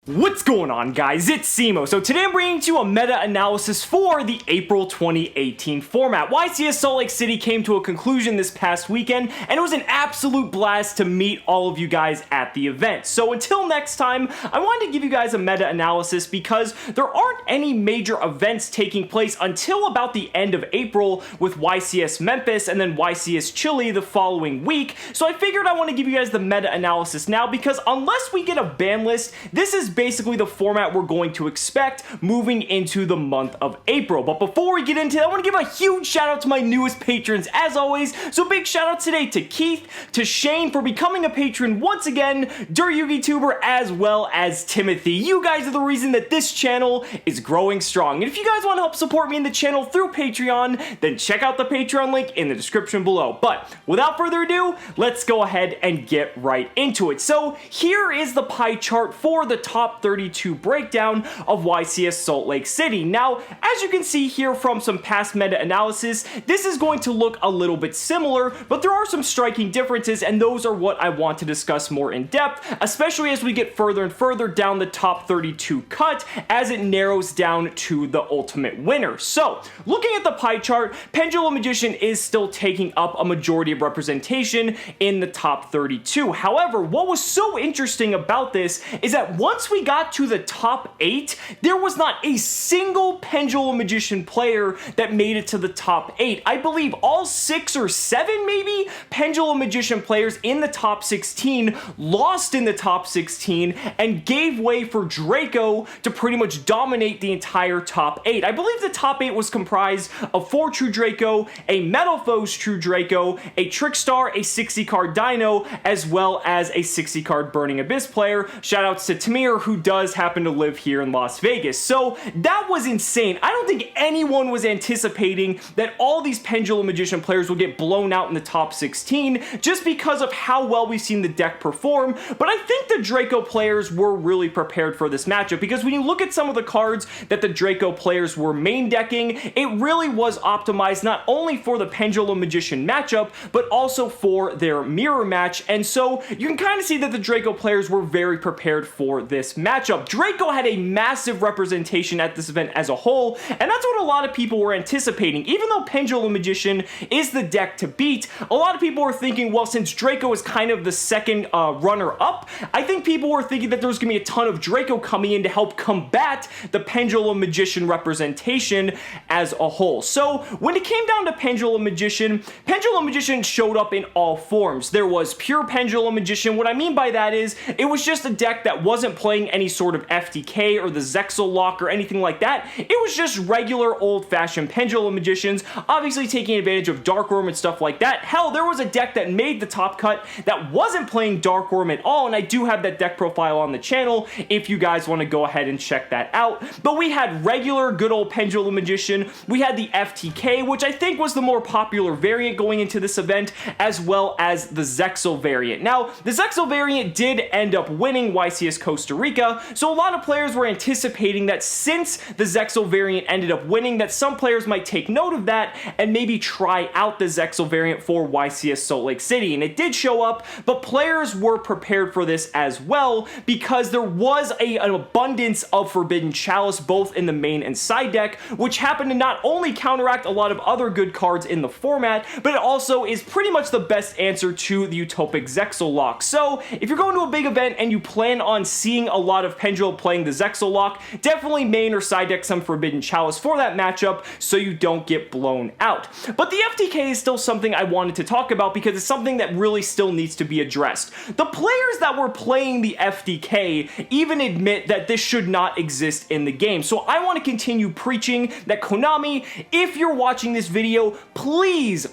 What's going on, guys? It's Cimo. So today I'm bringing to you a meta-analysis for the April 2018 format. YCS Salt Lake City came to a conclusion this past weekend, and it was an absolute blast to meet all of you guys at the event. So until next time, I wanted to give you guys a meta-analysis because there aren't any major events taking place until about the end of April with YCS Memphis and then YCS Chile the following week. So I figured I want to give you guys the meta-analysis now because unless we get a ban list, this is basically the format we're going to expect moving into the month of April. But before we get into that, I want to give a huge shout out to my newest patrons as always. So big shout out today to Keith, to Shane for becoming a patron once again, DurYugiTuber, as well as Timothy. You guys are the reason that this channel is growing strong. And if you guys want to help support me in the channel through Patreon, then check out the Patreon link in the description below. But without further ado, let's go ahead and get right into it. So here is the pie chart for the top 32 breakdown of YCS Salt Lake City. Now, as you can see here from some past meta-analysis, this is going to look a little bit similar, but there are some striking differences, and those are what I want to discuss more in depth, especially as we get further and further down the top 32 cut as it narrows down to the ultimate winner. So, looking at the pie chart, Pendulum Magician is still taking up a majority of representation in the top 32. However, what was so interesting about this is that once we got to the top 8, there was not a single Pendulum Magician player that made it to the top 8. I believe all 6 or 7 maybe Pendulum Magician players in the top 16 lost in the top 16 and gave way for Draco to pretty much dominate the entire top 8. I believe the top 8 was comprised of 4 True Draco, a Metal Foes True Draco, a Trickstar, a 60 card Dino, as well as a 60 card Burning Abyss player. Shoutouts to Tamir, who does happen to live here in Las Vegas. So that was insane. I don't think anyone was anticipating that all these Pendulum Magician players would get blown out in the top 16 just because of how well we've seen the deck perform. But I think the Draco players were really prepared for this matchup because when you look at some of the cards that the Draco players were main decking, it really was optimized not only for the Pendulum Magician matchup, but also for their mirror match. And so you can kind of see that the Draco players were very prepared for this matchup. Draco had a massive representation at this event as a whole, and that's what a lot of people were anticipating. Even though Pendulum Magician is the deck to beat, a lot of people were thinking, well, since Draco is kind of the second runner-up, I think people were thinking that there was going to be a ton of Draco coming in to help combat the Pendulum Magician representation as a whole. So when it came down to Pendulum Magician showed up in all forms. There was pure Pendulum Magician. What I mean by that is it was just a deck that wasn't playing any sort of FTK or the Zexal lock or anything like that. It was just regular old-fashioned Pendulum Magicians, obviously taking advantage of Dark Worm and stuff like that. Hell, there was a deck that made the top cut that wasn't playing Dark Worm at all, and I do have that deck profile on the channel if you guys want to go ahead and check that out. But we had regular good old Pendulum Magician, we had the FTK, which I think was the more popular variant going into this event, as well as the Zexal variant. Now, the Zexal variant did end up winning YCS Costa Rica, so a lot of players were anticipating that since the Zexal variant ended up winning, that some players might take note of that and maybe try out the Zexal variant for YCS Salt Lake City. And it did show up, but players were prepared for this as well because there was an abundance of Forbidden Chalice both in the main and side deck, which happened to not only counteract a lot of other good cards in the format, but it also is pretty much the best answer to the Utopic Zexal lock. So if you're going to a big event and you plan on seeing a lot of Pendulum playing the Zexal lock, definitely main or side deck some Forbidden Chalice for that matchup so you don't get blown out. But the FTK is still something I wanted to talk about because it's something that really still needs to be addressed. The players that were playing the FTK even admit that this should not exist in the game. So I want to continue preaching that Konami, if you're watching this video, please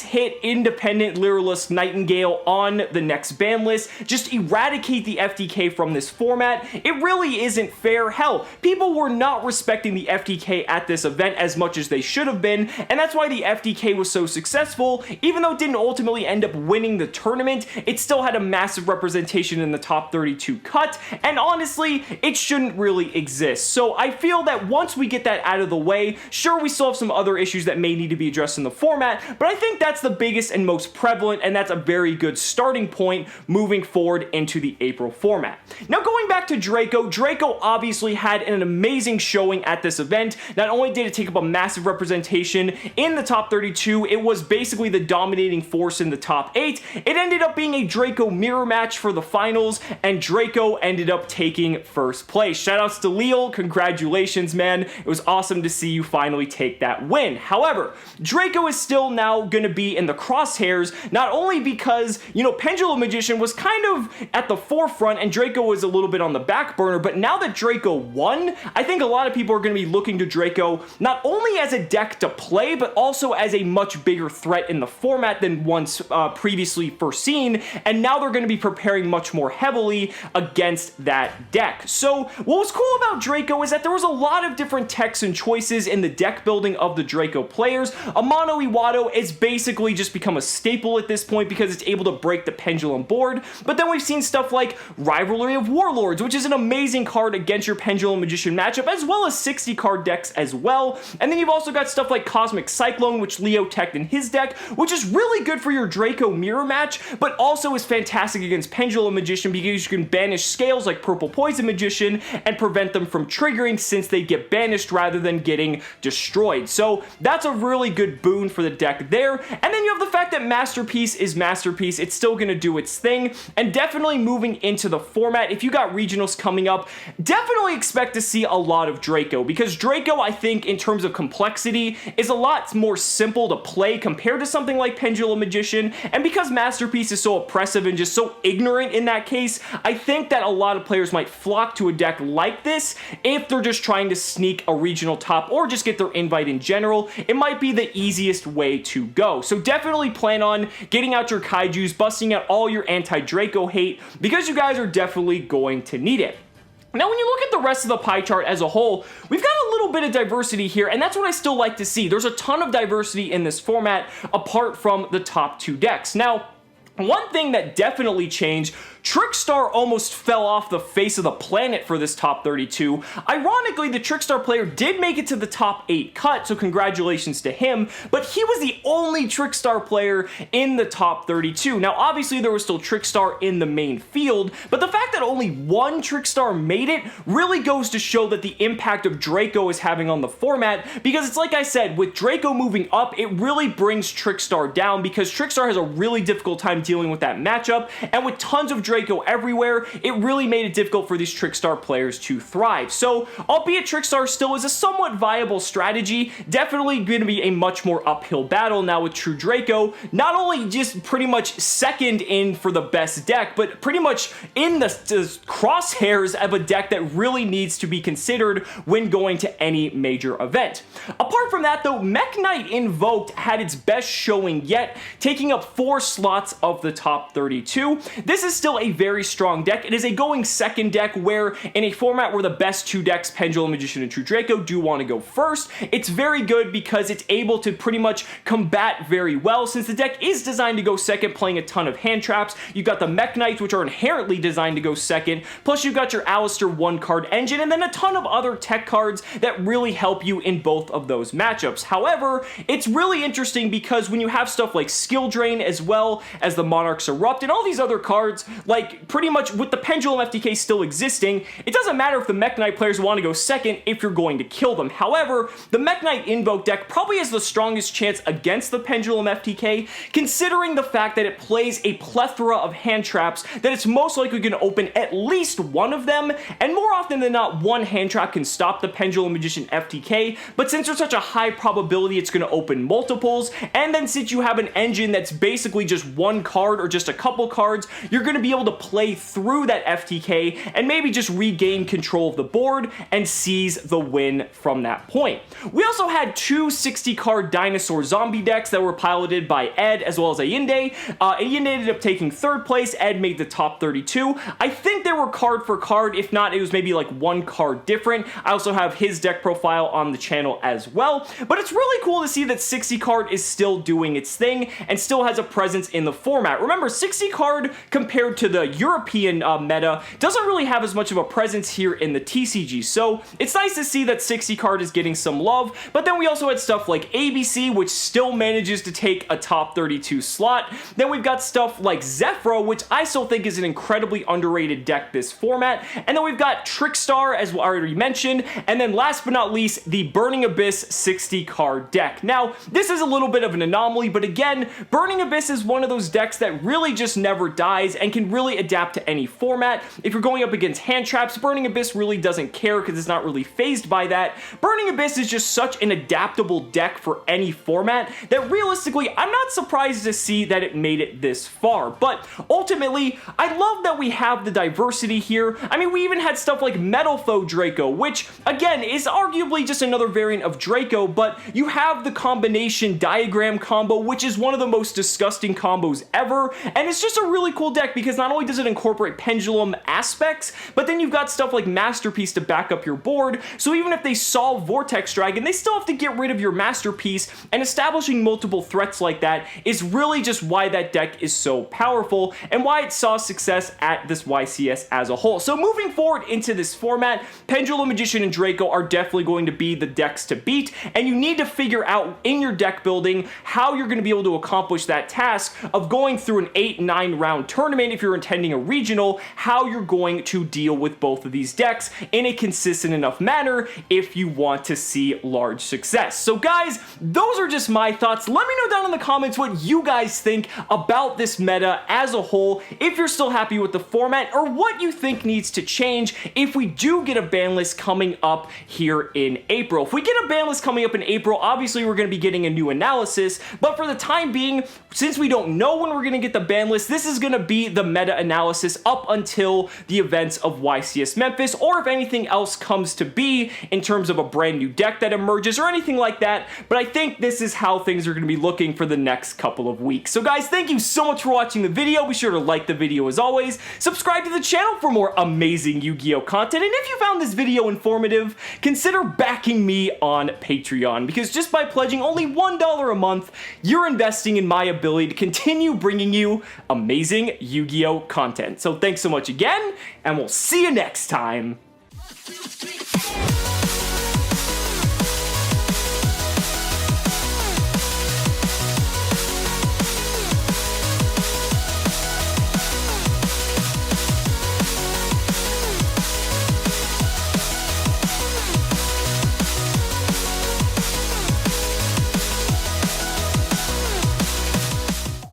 hit Independent Lyralist Nightingale on the next ban list. Just eradicate the FTK from this format. It really isn't fair. Hell, people were not respecting the FTK at this event as much as they should have been, and that's why the FTK was so successful. Even though it didn't ultimately end up winning the tournament, it still had a massive representation in the top 32 cut, and honestly, it shouldn't really exist. So I feel that once we get that out of the way, sure, we still have some other issues that may need to be addressed in the format, but I think that's the biggest and most prevalent, and that's a very good starting point moving forward into the April format. Now, going back to Draco, Draco obviously had an amazing showing at this event. Not only did it take up a massive representation in the top 32, it was basically the dominating force in the top 8. It ended up being a Draco mirror match for the finals, and Draco ended up taking first place. Shoutouts to Leal, congratulations, man. It was awesome to see you finally take that win. However, Draco is still now going to be in the crosshairs, not only because, you know, Pendulum Magician was kind of at the forefront and Draco was a little bit on the back burner, but now that Draco won, I think a lot of people are going to be looking to Draco not only as a deck to play, but also as a much bigger threat in the format than once previously foreseen, and now they're going to be preparing much more heavily against that deck. So what was cool about Draco is that there was a lot of different techs and choices in the deck building of the Draco players. A Mono Iwado is basically just become a staple at this point because it's able to break the Pendulum board, but then we've seen stuff like Rivalry of Warlords, which is an amazing card against your Pendulum Magician matchup, as well as 60 card decks as well. And then you've also got stuff like Cosmic Cyclone, which Leo teched in his deck, which is really good for your Draco mirror match, but also is fantastic against Pendulum Magician because you can banish scales like Purple Poison Magician and prevent them from triggering since they get banished rather than getting destroyed. So that's a really good boon for the deck there. And then you have the fact that Masterpiece is Masterpiece. It's still going to do its thing, and definitely moving into the format, if you got regionals coming up, definitely expect to see a lot of Draco, because Draco, I think, in terms of complexity, is a lot more simple to play compared to something like Pendulum Magician, and because Masterpiece is so oppressive and just so ignorant in that case, I think that a lot of players might flock to a deck like this if they're just trying to sneak a regional top or just get their invite in general. It might be the easiest way to go. So definitely plan on getting out your Kaijus, busting out all your anti-Draco hate, because you guys are definitely going to need it. Now, when you look at the rest of the pie chart as a whole, we've got a little bit of diversity here, and that's what I still like to see. There's a ton of diversity in this format apart from the top 2 decks. Now, one thing that definitely changed, Trickstar almost fell off the face of the planet for this top 32. Ironically, the Trickstar player did make it to the top 8 cut, so congratulations to him, but he was the only Trickstar player in the top 32. Now, obviously, there was still Trickstar in the main field, but the fact that only one Trickstar made it really goes to show that the impact of Draco is having on the format, because it's like I said, with Draco moving up, it really brings Trickstar down, because Trickstar has a really difficult time dealing with that matchup, and with tons of Draco everywhere, it really made it difficult for these Trickstar players to thrive. So, albeit Trickstar still is a somewhat viable strategy, definitely going to be a much more uphill battle now with True Draco, not only just pretty much second in for the best deck, but pretty much in the crosshairs of a deck that really needs to be considered when going to any major event. Apart from that though, Mech Knight Invoked had its best showing yet, taking up 4 slots of the top 32. This is still a very strong deck. It is a going second deck where, in a format where the best 2 decks, Pendulum Magician and True Draco, do want to go first, it's very good because it's able to pretty much combat very well, since the deck is designed to go second, playing a ton of hand traps. You've got the Mech Knights, which are inherently designed to go second, plus you've got your Alistair 1-card engine, and then a ton of other tech cards that really help you in both of those matchups. However, it's really interesting because when you have stuff like Skill Drain as well as the Monarch's Erupt and all these other cards, like pretty much with the Pendulum FTK still existing, it doesn't matter if the Mech Knight players want to go second if you're going to kill them. However, the Mech Knight Invoke deck probably has the strongest chance against the Pendulum FTK, considering the fact that it plays a plethora of hand traps that it's most likely going to open at least one of them, and more often than not, one hand trap can stop the Pendulum Magician FTK, but since there's such a high probability it's going to open multiples, and then since you have an engine that's basically just one card or just a couple cards, you're going to be able to play through that FTK and maybe just regain control of the board and seize the win from that point. We also had 2 60-card dinosaur zombie decks that were piloted by Ed as well as Ayinde. Ayinde ended up taking 3rd place, Ed made the top 32. I think they were card for card, if not it was maybe like 1 card different. I also have his deck profile on the channel as well, but it's really cool to see that 60 card is still doing its thing and still has a presence in the format. Remember, 60 card compared to to the European meta doesn't really have as much of a presence here in the TCG. So it's nice to see that 60 card is getting some love, but then we also had stuff like ABC, which still manages to take a top 32 slot. Then we've got stuff like Zephyro, which I still think is an incredibly underrated deck this format. And then we've got Trickstar, as I already mentioned, and then last but not least, the Burning Abyss 60 card deck. Now, this is a little bit of an anomaly, but again, Burning Abyss is one of those decks that really just never dies and can really adapt to any format. If you're going up against hand traps, Burning Abyss really doesn't care because it's not really phased by that. Burning Abyss is just such an adaptable deck for any format that realistically, I'm not surprised to see that it made it this far. But ultimately, I love that we have the diversity here. I mean, we even had stuff like Metal Foe Draco, which again is arguably just another variant of Draco, but you have the combination diagram combo, which is one of the most disgusting combos ever, and it's just a really cool deck because not only does it incorporate pendulum aspects, but then you've got stuff like Masterpiece to back up your board, so even if they solve Vortex Dragon, they still have to get rid of your Masterpiece, and establishing multiple threats like that is really just why that deck is so powerful and why it saw success at this YCS as a whole. So moving forward into this format, Pendulum Magician and Draco are definitely going to be the decks to beat, and you need to figure out in your deck building how you're going to be able to accomplish that task of going through an 8-9 round tournament if you're intending a regional, how you're going to deal with both of these decks in a consistent enough manner if you want to see large success. So guys, those are just my thoughts. Let me know down in the comments what you guys think about this meta as a whole, if you're still happy with the format, or what you think needs to change if we do get a ban list coming up here in April. If we get a ban list coming up in April, obviously we're going to be getting a new analysis, but for the time being, since we don't know when we're going to get the ban list, this is going to be the meta analysis up until the events of YCS Memphis, or if anything else comes to be in terms of a brand new deck that emerges or anything like that. But I think this is how things are going to be looking for the next couple of weeks. So guys, thank you so much for watching the video. Be sure to like the video as always, subscribe to the channel for more amazing Yu-Gi-Oh content, and if you found this video informative, consider backing me on Patreon, because just by pledging only $1 a month, you're investing in my ability to continue bringing you amazing Yu-Gi-Oh content. So thanks so much again, and we'll see you next time.